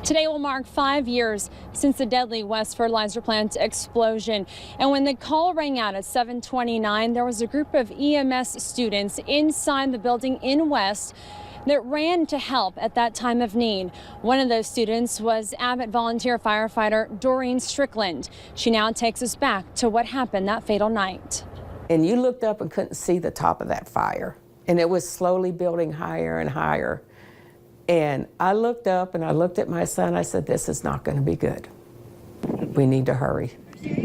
Today will mark 5 years since the deadly West Fertilizer Plant explosion. And when the call rang out at 7:29, there was a group of EMS students inside the building in West that ran to help at that time of need. One of those students was Abbott volunteer firefighter Doreen Strickland. She now takes us back to what happened that fatal night. And you looked up and couldn't see the top of that fire. And it was slowly building higher and higher. And I looked up and I looked at my son. I said, this is not going to be good. We need to hurry. Yeah.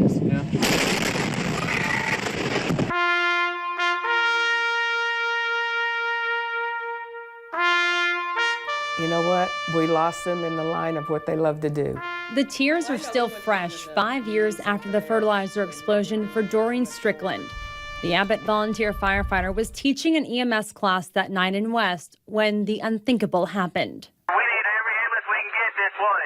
You know what? We lost them in the line of what they love to do. The tears are still fresh 5 years after the fertilizer explosion for Doreen Strickland. The Abbott volunteer firefighter was teaching an EMS class that night in West when the unthinkable happened. We need every ambulance we can get this way.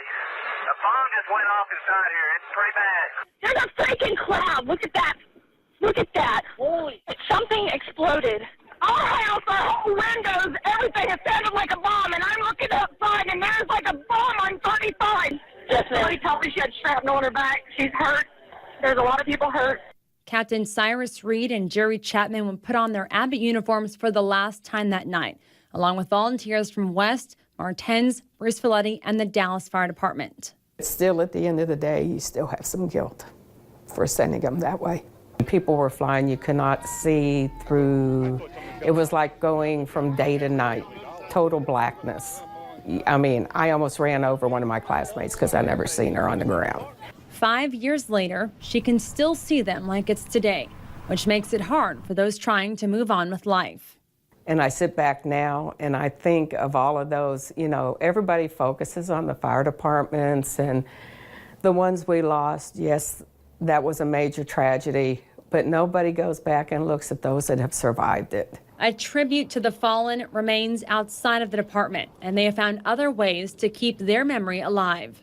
A bomb just went off inside here. It's pretty bad. There's a freaking cloud. Look at that. Look at that. Holy. Something exploded. Our house, our whole windows, everything, it sounded like a bomb. And I'm looking outside, and there's like a bomb on 35. Somebody told me she had shrapnel on her back. She's hurt. There's a lot of people hurt. Captain Cyrus Reed and Jerry Chapman would put on their Abbott uniforms for the last time that night, along with volunteers from West, Martens, Bruce Folletti, and the Dallas Fire Department. Still, at the end of the day, you still have some guilt for sending them that way. People were flying, you could not see through. It was like going from day to night, total blackness. I mean, I almost ran over one of my classmates because I never seen her on the ground. 5 years later, she can still see them like it's today, which makes it hard for those trying to move on with life. And I sit back now and I think of all of those, you know, everybody focuses on the fire departments and the ones we lost. Yes, that was a major tragedy, but nobody goes back and looks at those that have survived it. A tribute to the fallen remains outside of the department, and they have found other ways to keep their memory alive.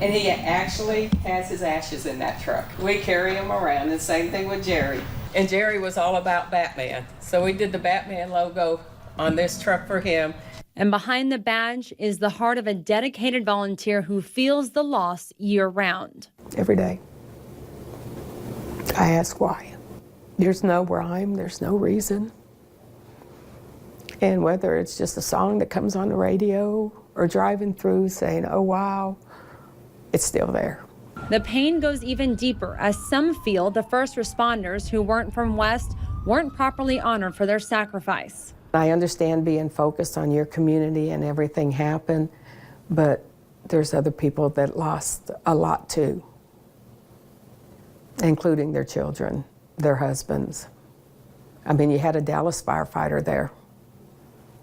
And he actually has his ashes in that truck. We carry him around, and same thing with Jerry. And Jerry was all about Batman. So we did the Batman logo on this truck for him. And behind the badge is the heart of a dedicated volunteer who feels the loss year-round. Every day, I ask why. There's no rhyme, there's no reason. And whether it's just a song that comes on the radio or driving through saying, oh, wow, it's still there. The pain goes even deeper as some feel the first responders who weren't from West weren't properly honored for their sacrifice. I understand being focused on your community and everything happened, but there's other people that lost a lot too, including their children, their husbands. I mean, you had a Dallas firefighter there.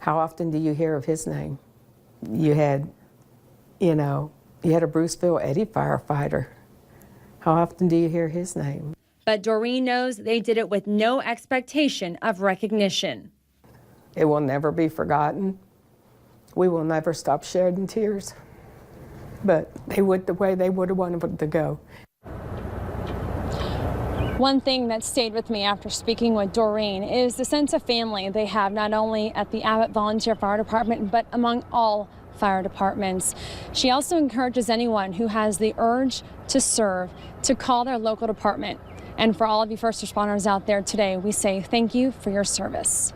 How often do you hear of his name? You had, you know, you had a Bruceville Eddy firefighter. How often do you hear his name? But Doreen knows they did it with no expectation of recognition. It will never be forgotten. We will never stop shedding tears. But they would the way they would have wanted it to go. One thing that stayed with me after speaking with Doreen is the sense of family they have not only at the Abbott Volunteer Fire Department, but among all fire departments. She also encourages anyone who has the urge to serve to call their local department. And for all of you first responders out there today, we say thank you for your service.